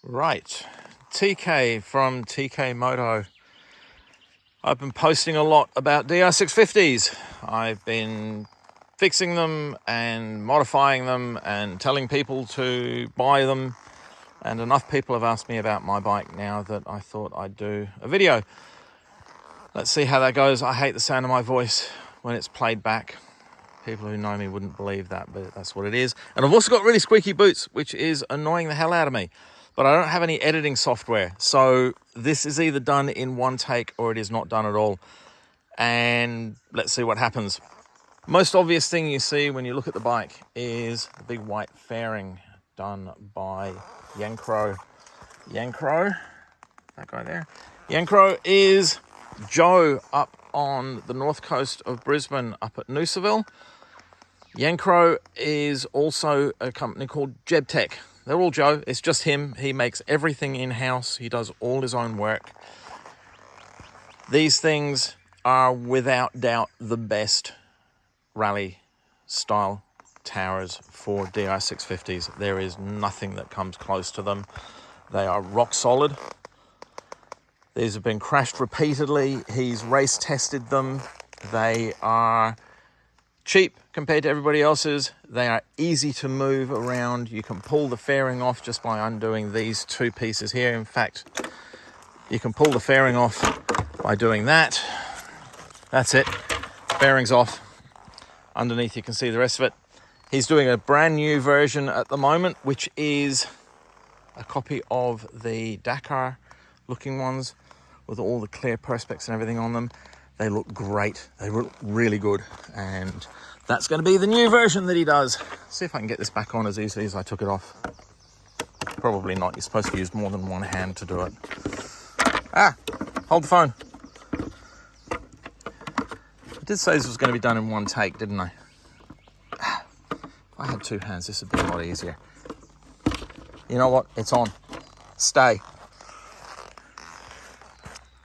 Right, TeeKay from TeeKay Moto. I've been posting a lot about DR650s. I've been fixing them and modifying them and telling people to buy them. And enough people have asked me about my bike now that I thought I'd do a video. Let's see how that goes. I hate the sound of my voice when it's played back. People who know me wouldn't believe that, but that's what it is. And I've also got really squeaky boots, which is annoying the hell out of me. But I don't have any editing software. So this is either done in one take or it is not done at all. And let's see what happens. Most obvious thing you see when you look at the bike is the big white fairing done by Yankro. Yankro, that guy there. Yankro is Joe up on the north coast of Brisbane up at Noosaville. Yankro is also a company called Jebtech. They're all Joe. It's just him. He makes everything in-house. He does all his own work. These things are without doubt the best rally style towers for DR650s. There is nothing that comes close to them. They are rock solid. These have been crashed repeatedly. He's race tested them. They are cheap compared to everybody else's. They are easy to move around. You can pull the fairing off just by undoing these two pieces here. In fact, you can pull the fairing off by doing that. That's it. Fairing's off. Underneath you can see the rest of it. He's doing a brand new version at the moment, which is a copy of the Dakar looking ones with all the clear perspex and everything on them. They look great. They look really good. And that's going to be the new version that he does. See if I can get this back on as easily as I took it off. Probably not. You're supposed to use more than one hand to do it. Ah, hold the phone. I did say this was going to be done in one take, didn't I? If I had two hands, this would be a lot easier. You know what? It's on. Stay.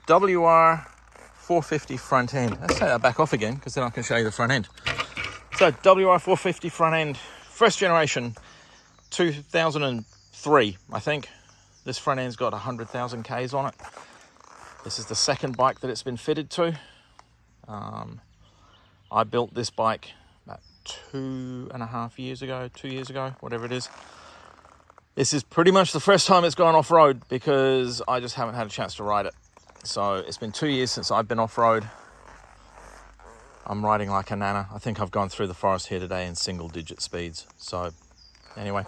WR450 front end. Let's take that back off again, because then I can show you the front end. So WR450 front end, first generation, 2003, I think. This front end's got 100,000 Ks on it. This is the second bike that it's been fitted to. I built this bike about 2.5 years ago, 2 years ago, whatever it is. This is pretty much the first time it's gone off-road because I just haven't had a chance to ride it. So it's been 2 years since I've been off-road. I'm riding like a nana. I think I've gone through the forest here today in single-digit speeds. So anyway,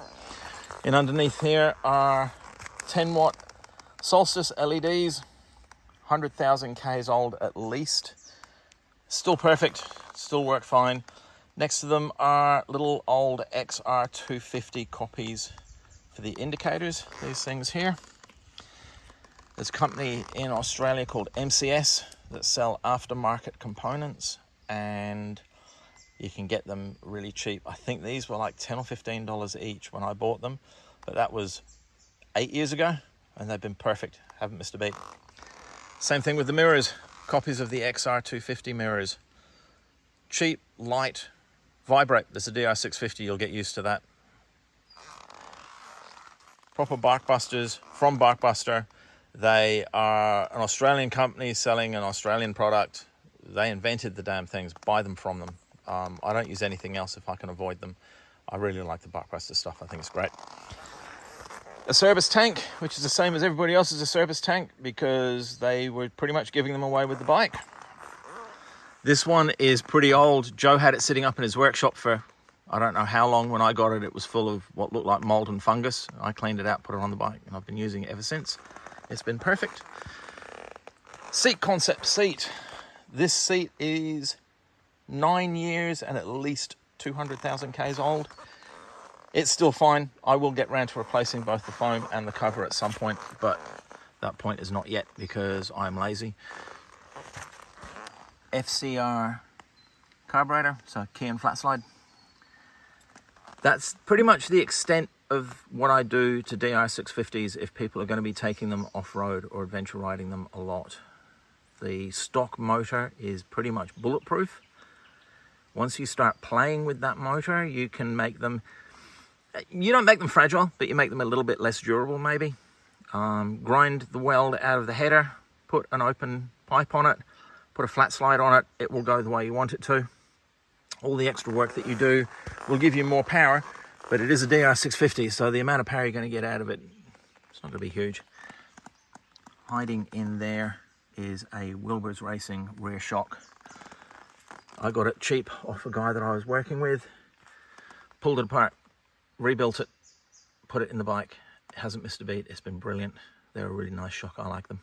and underneath here are 10-watt Solstice LEDs, 100,000 Ks old at least. Still perfect, still work fine. Next to them are little old XR250 copies for the indicators, these things here. There's a company in Australia called MCS that sell aftermarket components, and you can get them really cheap. I think these were like $10 or $15 each when I bought them, but that was 8 years ago, and they've been perfect, haven't missed a beat. Same thing with the mirrors, copies of the XR250 mirrors. Cheap, light, vibrate. There's a DR650, you'll get used to that. Proper Barkbusters from Barkbuster. They are an Australian company selling an Australian product. They invented the damn things. Buy them from them. I don't use anything else if I can avoid them. I really like the Barkbuster stuff. I think it's great. A service tank, which is the same as everybody else's a service tank because they were pretty much giving them away with the bike. This one is pretty old. Joe had it sitting up in his workshop for I don't know how long. When I got it, it was full of what looked like mold and fungus. I cleaned it out, put it on the bike, and I've been using it ever since. It's been perfect. Seat concept seat. This seat is 9 years and at least 200,000 Ks old. It's still fine. I will get round to replacing both the foam and the cover at some point, but that point is not yet because I'm lazy. FCR carburetor, so key and flat slide. That's pretty much the extent of what I do to DR650s if people are going to be taking them off-road or adventure riding them a lot. The stock motor is pretty much bulletproof. Once you start playing with that motor, you can make them, you don't make them fragile, but you make them a little bit less durable maybe. grind the weld out of the header, put an open pipe on it, put a flat slide on it, it will go the way you want it to. All the extra work that you do will give you more power, but it is a DR650, so the amount of power you're going to get out of it, it's not going to be huge. Hiding in there is a Wilbur's Racing rear shock. I got it cheap off a guy that I was working with, pulled it apart, rebuilt it, put it in the bike. It hasn't missed a beat. It's been brilliant. They're a really nice shock. I like them.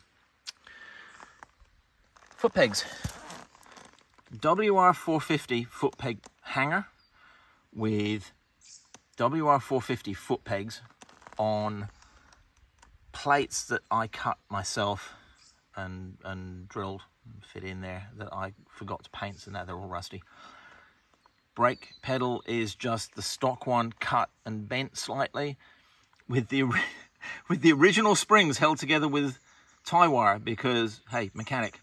Foot pegs. WR450 foot peg hanger with WR450 foot pegs on plates that I cut myself and drilled and fit in there that I forgot to paint, so now they're all rusty. Brake pedal is just the stock one, cut and bent slightly with the original springs held together with tie wire because, hey, mechanic.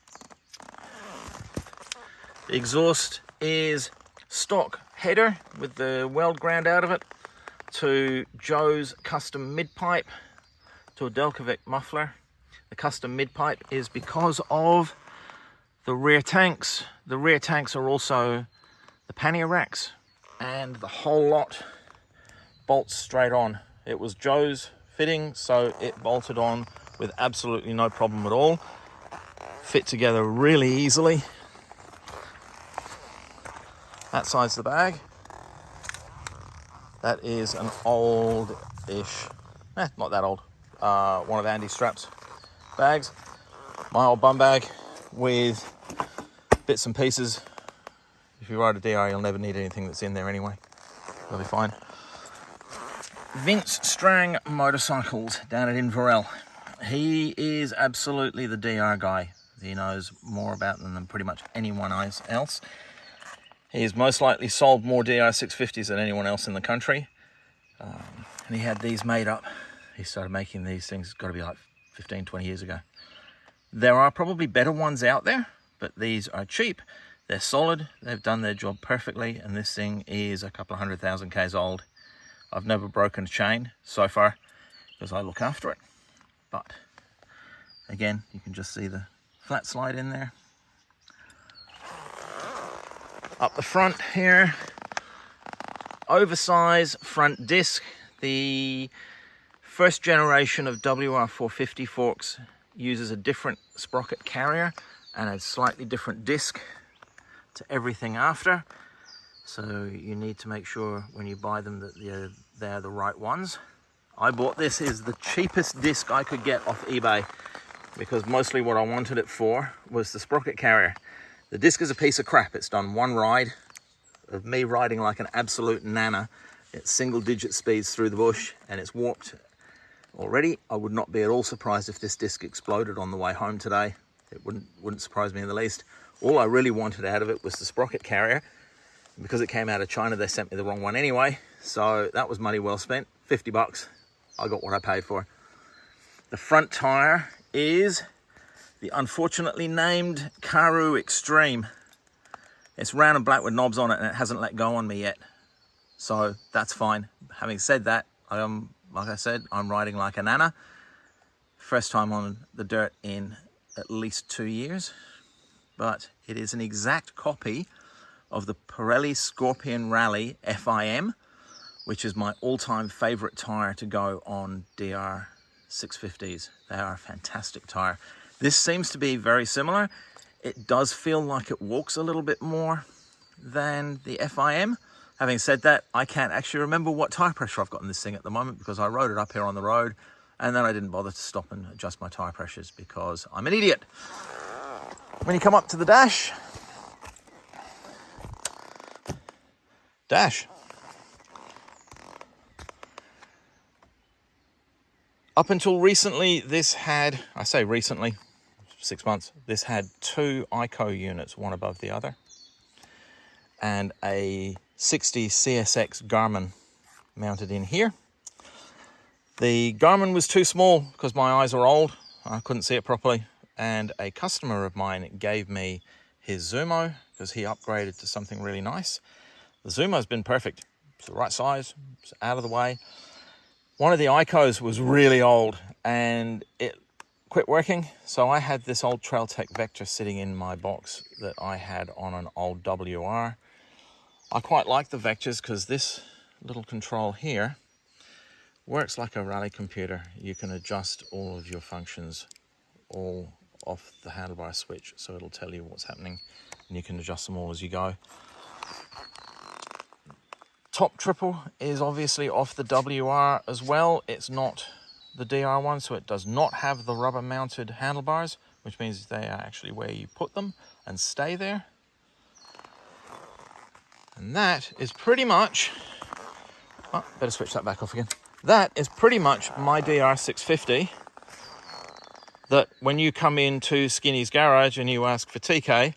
The exhaust is stock header with the weld ground out of it to Joe's custom mid-pipe to a Delcovic muffler. The custom mid-pipe is because of the rear tanks. The rear tanks are also the pannier racks, and the whole lot bolts straight on. It was Joe's fitting, so it bolted on with absolutely no problem at all. Fit together really easily. That side's the bag. That is an old-ish, not that old, one of Andy's straps bags. My old bum bag with bits and pieces. If you ride a DR, you'll never need anything that's in there anyway. You'll be fine. Vince Strang Motorcycles down at Inverell. He is absolutely the DR guy. He knows more about them than pretty much anyone else. He's most likely sold more DR650s than anyone else in the country. And he had these made up. He started making these things, it's got to be like 15, 20 years ago. There are probably better ones out there, but these are cheap. They're solid, they've done their job perfectly, and this thing is a couple of 100,000 Ks old. I've never broken a chain so far because I look after it. But again, you can just see the flat slide in there. Up the front here, oversized front disc. The first generation of WR450 forks uses a different sprocket carrier and a slightly different disc to everything after. So you need to make sure when you buy them that they're the right ones. I bought this as the cheapest disc I could get off eBay because mostly what I wanted it for was the sprocket carrier. The disc is a piece of crap. It's done one ride of me riding like an absolute nana at single-digit speeds through the bush, and it's warped already. I would not be at all surprised if this disc exploded on the way home today. It wouldn't surprise me in the least. All I really wanted out of it was the sprocket carrier. Because it came out of China, they sent me the wrong one anyway. So that was money well spent. 50 bucks. I got what I paid for. The front tire is the unfortunately named Karoo Extreme. It's round and black with knobs on it, and it hasn't let go on me yet. So that's fine. Having said that, like I said, I'm riding like a nana. First time on the dirt in at least 2 years. But it is an exact copy of the Pirelli Scorpion Rally FIM, which is my all-time favorite tire to go on DR650s. They are a fantastic tire. This seems to be very similar. It does feel like it walks a little bit more than the FIM. Having said that, I can't actually remember what tire pressure I've got in this thing at the moment because I rode it up here on the road and then I didn't bother to stop and adjust my tire pressures because I'm an idiot. When you come up to the dash, up until recently, this had, I say recently, 6 months, this had 2 ICO units, one above the other, and a 60 CSX Garmin mounted in here. The Garmin was too small because my eyes are old. I couldn't see it properly. And a customer of mine gave me his Zumo because he upgraded to something really nice. The Zumo's been perfect. It's the right size, it's out of the way. One of the ICOs was really old and it quit working. So I had this old Trailtech Vector sitting in my box that I had on an old WR. I quite like the Vectors because this little control here works like a rally computer. You can adjust all of your functions all off the handlebar switch, so it'll tell you what's happening and you can adjust them all as you go. Top triple is obviously off the WR as well. It's not the DR one, so it does not have the rubber mounted handlebars, which means they are actually where you put them and stay there. And that is pretty much, oh, better switch that back off again. That is pretty much my DR650 that when you come into Skinny's garage and you ask for TeeKay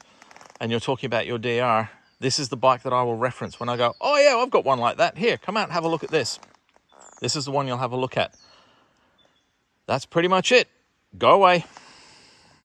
and you're talking about your DR, this is the bike that I will reference when I go, oh yeah, I've got one like that. Here, come out and have a look at this. This is the one you'll have a look at. That's pretty much it. Go away.